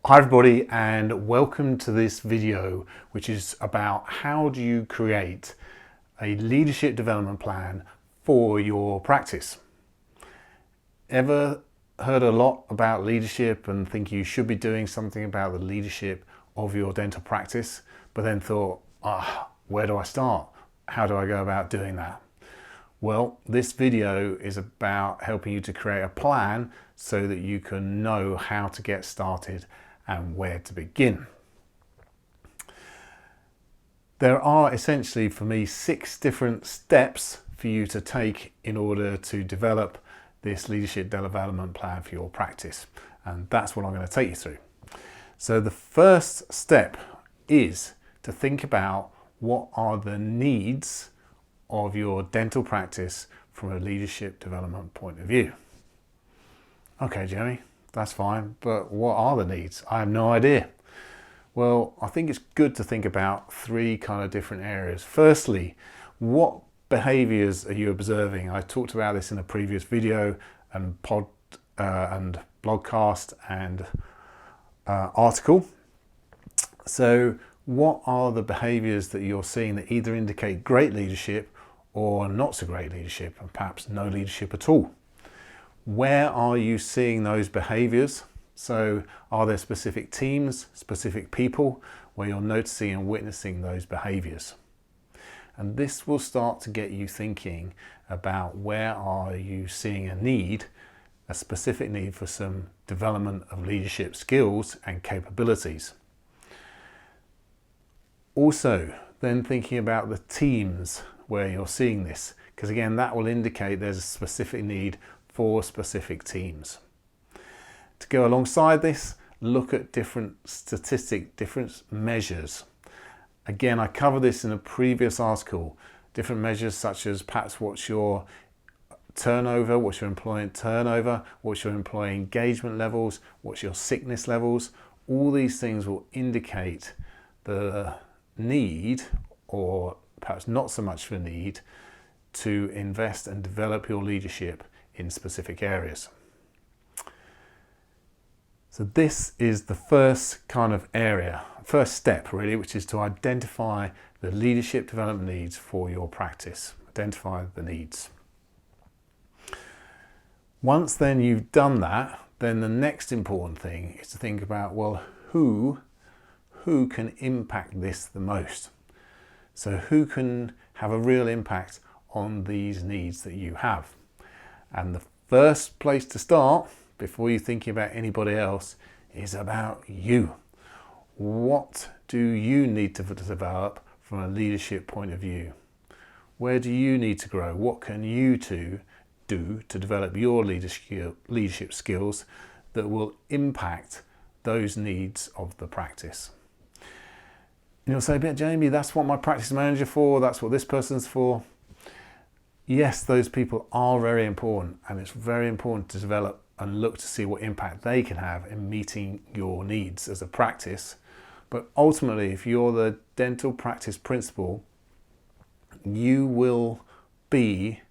Hi everybody, and welcome to this video, which is about how do you create a leadership development plan for your practice. Ever heard a lot about leadership and think you should be doing something about the leadership of your dental practice, but then thought, where do I start? How do I go about doing that? Well, this video is about helping you to create a plan so that you can know how to get started and where to begin. There are essentially, for me, 6 different steps for you to take in order to develop this leadership development plan for your practice. And that's what I'm going to take you through. So the first step is to think about what are the needs of your dental practice from a leadership development point of view. Okay, Jeremy, that's fine, but what are the needs? I have no idea. Well, I think it's good to think about 3 kind of different areas. Firstly, what behaviors are you observing? I talked about this in a previous video and blogcast and article. So what are the behaviors that you're seeing that either indicate great leadership or not so great leadership, and perhaps no leadership at all? Where are you seeing those behaviors? So are there specific teams, specific people where you're noticing and witnessing those behaviors? And this will start to get you thinking about where are you seeing a need, a specific need for some development of leadership skills and capabilities. Also, then thinking about the teams where you're seeing this, because again, that will indicate there's a specific need for specific teams. To go alongside this, look at different statistics, different measures. Again, I covered this in a previous article. Different measures such as perhaps what's your turnover, what's your employee turnover, what's your employee engagement levels, what's your sickness levels. All these things will indicate the need, or perhaps not so much the need, to invest and develop your leadership in specific areas. So this is the first kind of area, first step really, which is to identify the leadership development needs for your practice. Identify the needs. Once then you've done that, then the next important thing is to think about, well, who can impact this the most? So who can have a real impact on these needs that you have? And the first place to start, before you're thinking about anybody else, is about you. What do you need to develop from a leadership point of view? Where do you need to grow? What can you do to develop your leadership skills that will impact those needs of the practice? And you'll say, but Jamie, that's what my practice manager for, that's what this person's for. Yes, those people are very important, and it's very important to develop and look to see what impact they can have in meeting your needs as a practice. But ultimately, if you're the dental practice principal, you will be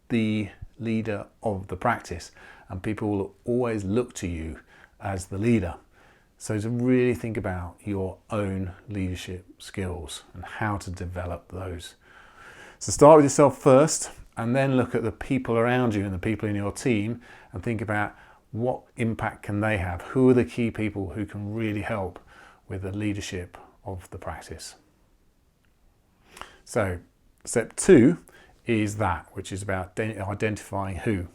the leader of the practice, and people will always look to you as the leader. So to really think about your own leadership skills and how to develop those. So start with yourself first, and then look at the people around you and the people in your team and think about what impact can they have? Who are the key people who can really help with the leadership of the practice? So step 2 is that, which is about identifying who.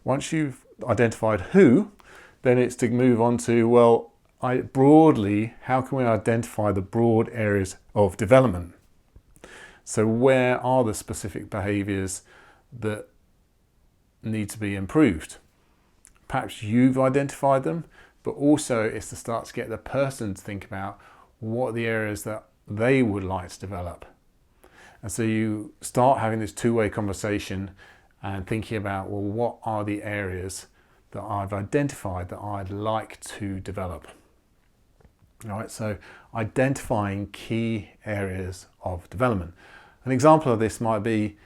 Once you've identified who, then it's to move on to, well, broadly, how can we identify the broad areas of development? So where are the specific behaviors that need to be improved? Perhaps you've identified them, but also it's to start to get the person to think about what are the areas that they would like to develop. And so you start having this 2-way conversation and thinking about, well, what are the areas that I've identified that I'd like to develop? All right, so identifying key areas of development. An example of this might be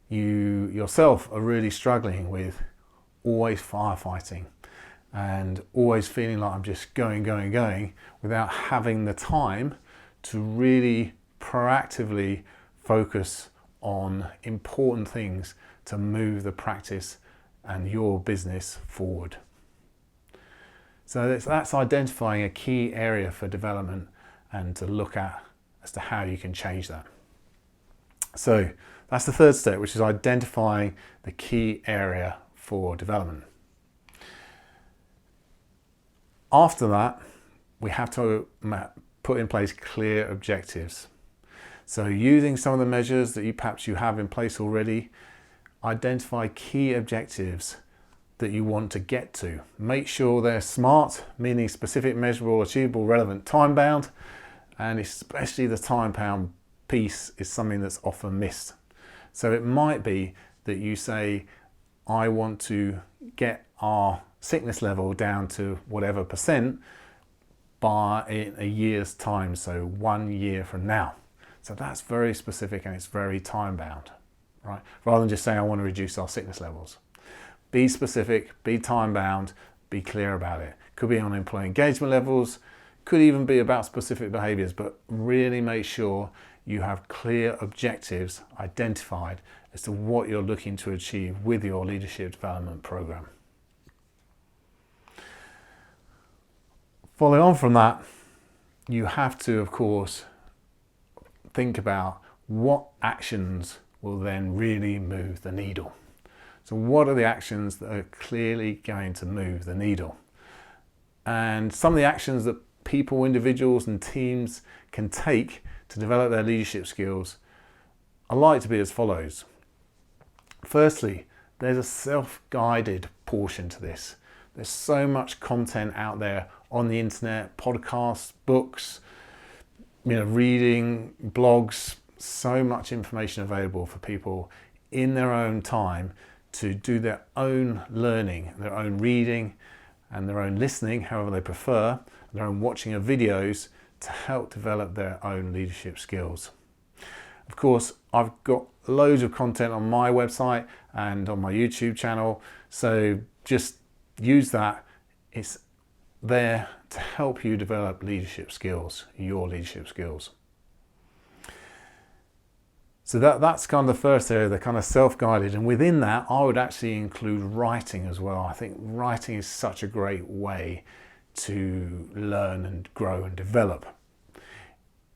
you yourself are really struggling with always firefighting. and always feeling like I'm just going without having the time to really proactively focus on important things to move the practice and your business forward. So that's identifying a key area for development and to look at as to how you can change that. So that's the third step, which is identifying the key area for development. After that, we have to put in place clear objectives. So using some of the measures that perhaps you have in place already, identify key objectives that you want to get to. Make sure they're SMART, meaning specific, measurable, achievable, relevant, time-bound, and especially the time-bound piece is something that's often missed. So it might be that you say, I want to get our sickness level down to whatever percent in a year's time, so 1 year from now. So that's very specific and it's very time-bound, right? Rather than just saying, I want to reduce our sickness levels. Be specific, be time-bound, be clear about it. Could be on employee engagement levels, could even be about specific behaviours, but really make sure you have clear objectives identified as to what you're looking to achieve with your leadership development program. Following on from that, you have to, of course, think about what actions will then really move the needle. So what are the actions that are clearly going to move the needle? And some of the actions that people, individuals and teams can take to develop their leadership skills are like to be as follows. Firstly, there's a self-guided portion to this. There's so much content out there on the internet, podcasts, books, reading, blogs, so much information available for people in their own time to do their own learning, their own reading and their own listening, however they prefer, their own watching of videos to help develop their own leadership skills. Of course, I've got loads of content on my website and on my YouTube channel, so just use that. It's there to help you develop leadership skills, your leadership skills. So that's kind of the first area, the kind of self-guided, and within that I would actually include writing as well. I think writing is such a great way to learn and grow and develop.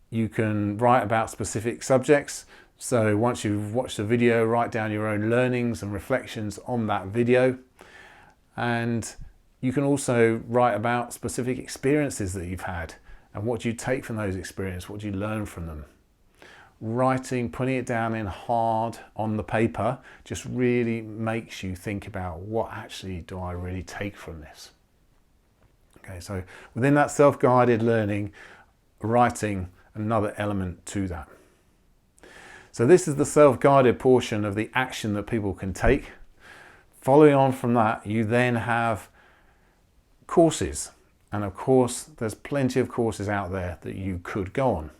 You can write about specific subjects, so once you've watched a video, write down your own learnings and reflections on that video, and you can also write about specific experiences that you've had and what you take from those experiences, what you learn from them. Writing, putting it down in hard on the paper just really makes you think about what actually do I really take from this. Okay, so within that self-guided learning, writing, another element to that. So this is the self-guided portion of the action that people can take. Following on from that, you then have courses. And of course, there's plenty of courses out there that you could go on.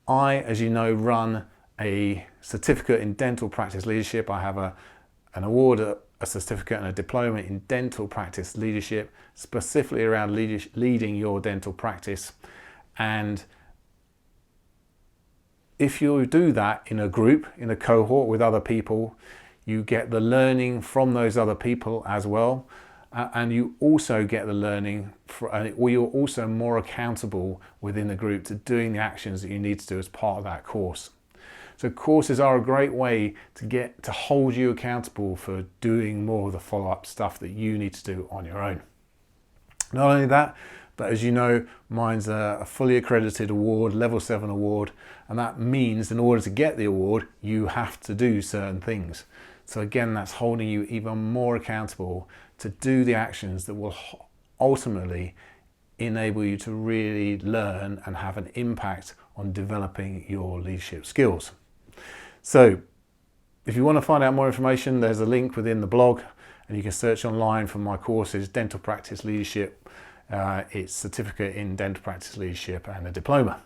I, as you know, run a certificate in dental practice leadership. I have an award, a certificate and a diploma in dental practice leadership, specifically around leading your dental practice. And if you do that in a group, in a cohort with other people, you get the learning from those other people as well. And you also get the learning, or you're also more accountable within the group to doing the actions that you need to do as part of that course. So courses are a great way to hold you accountable for doing more of the follow-up stuff that you need to do on your own. Not only that, but as you know, mine's a fully accredited award, level 7 award, and that means in order to get the award, you have to do certain things. So again, that's holding you even more accountable to do the actions that will ultimately enable you to really learn and have an impact on developing your leadership skills. So if you want to find out more information, there's a link within the blog and you can search online for my courses, Dental Practice Leadership, it's certificate in dental practice leadership and a diploma.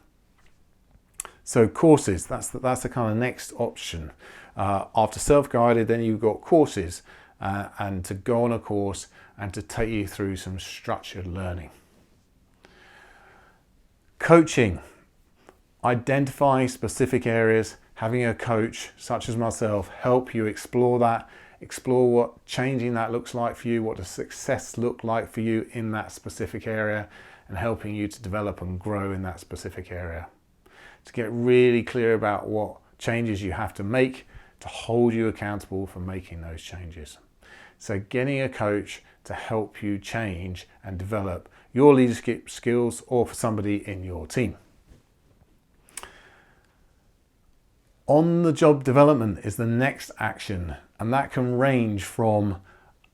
So courses, that's the kind of next option. After self-guided, then you've got courses. and to go on a course and to take you through some structured learning. Coaching. Identify specific areas, having a coach such as myself help you explore that, explore what changing that looks like for you, what does success look like for you in that specific area, and helping you to develop and grow in that specific area. To get really clear about what changes you have to make to hold you accountable for making those changes. So getting a coach to help you change and develop your leadership skills, or for somebody in your team. On-the-job development is the next action, and that can range from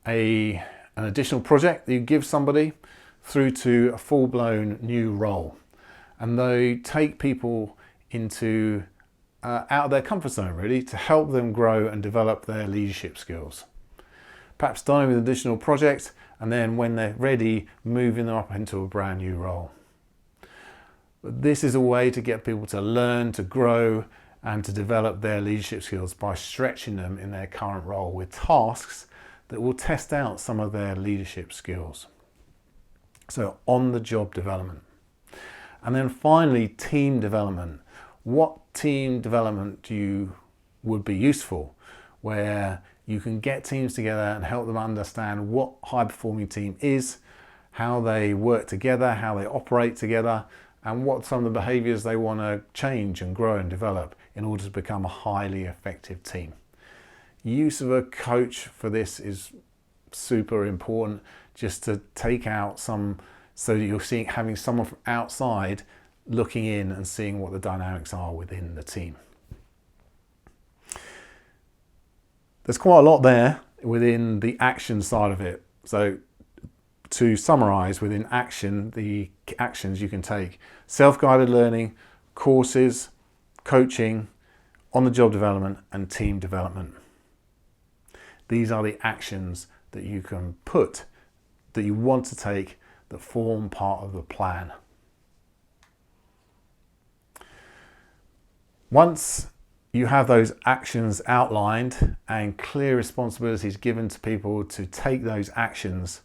an additional project that you give somebody through to a full-blown new role. And they take people into out of their comfort zone, really, to help them grow and develop their leadership skills. Perhaps starting with an additional project, and then when they're ready, moving them up into a brand new role. But this is a way to get people to learn, to grow, and to develop their leadership skills by stretching them in their current role with tasks that will test out some of their leadership skills. So on-the-job development. And then finally, team development. What team development would be useful, where you can get teams together and help them understand what high-performing team is, how they work together, how they operate together, and what some of the behaviours they want to change and grow and develop in order to become a highly effective team. Use of a coach for this is super important, just to take out so that you're having someone from outside looking in and seeing what the dynamics are within the team. There's quite a lot there within the action side of it. So to summarize, within action, the actions you can take: self-guided learning, courses, coaching, on-the-job development, and team development. These are the actions that you can put, that you want to take, that form part of the plan. Once you have those actions outlined and clear responsibilities given to people to take those actions,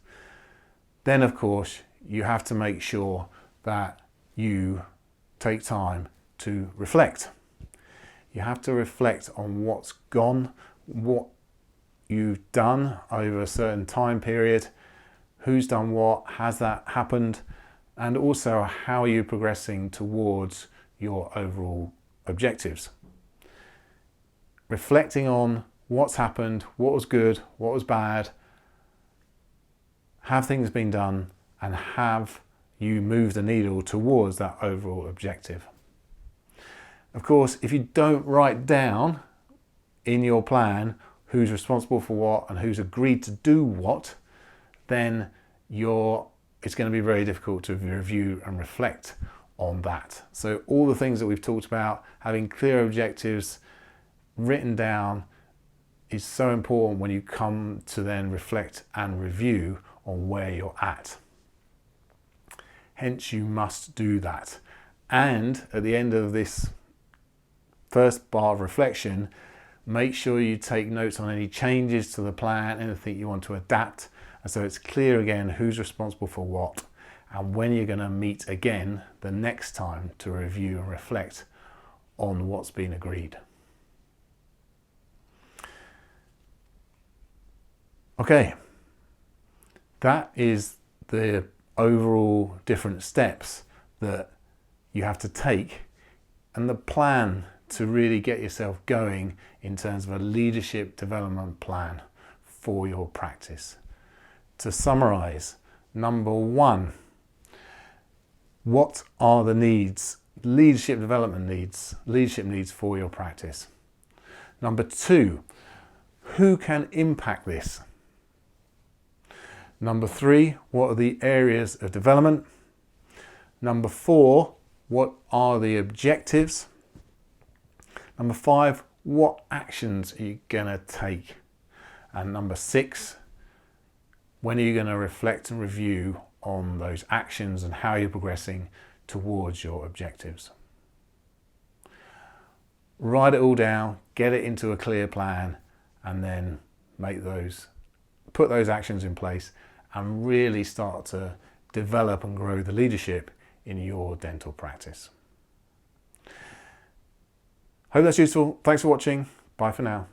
then of course you have to make sure that you take time to reflect. You have to reflect on what's gone, what you've done over a certain time period, who's done what, has that happened, and also how are you progressing towards your overall objectives. Reflecting on what's happened, what was good, what was bad, have things been done, and have you moved the needle towards that overall objective. Of course, if you don't write down in your plan who's responsible for what and who's agreed to do what, then it's going to be very difficult to review and reflect on that. So all the things that we've talked about, having clear objectives written down, is so important when you come to then reflect and review on where you're at. Hence, you must do that. And at the end of this first bar of reflection, make sure you take notes on any changes to the plan, anything you want to adapt, and so it's clear again who's responsible for what and when you're going to meet again the next time to review and reflect on what's been agreed. Okay, that is the overall different steps that you have to take and the plan to really get yourself going in terms of a leadership development plan for your practice. To summarize, number one, what are the needs, leadership development needs, leadership needs for your practice? Number two, who can impact this? Number three, what are the areas of development? Number four, what are the objectives? Number five, what actions are you going to take? And number six, when are you going to reflect and review on those actions and how you're progressing towards your objectives? Write it all down, get it into a clear plan, and then make those put those actions in place and really start to develop and grow the leadership in your dental practice. Hope that's useful. Thanks for watching. Bye for now.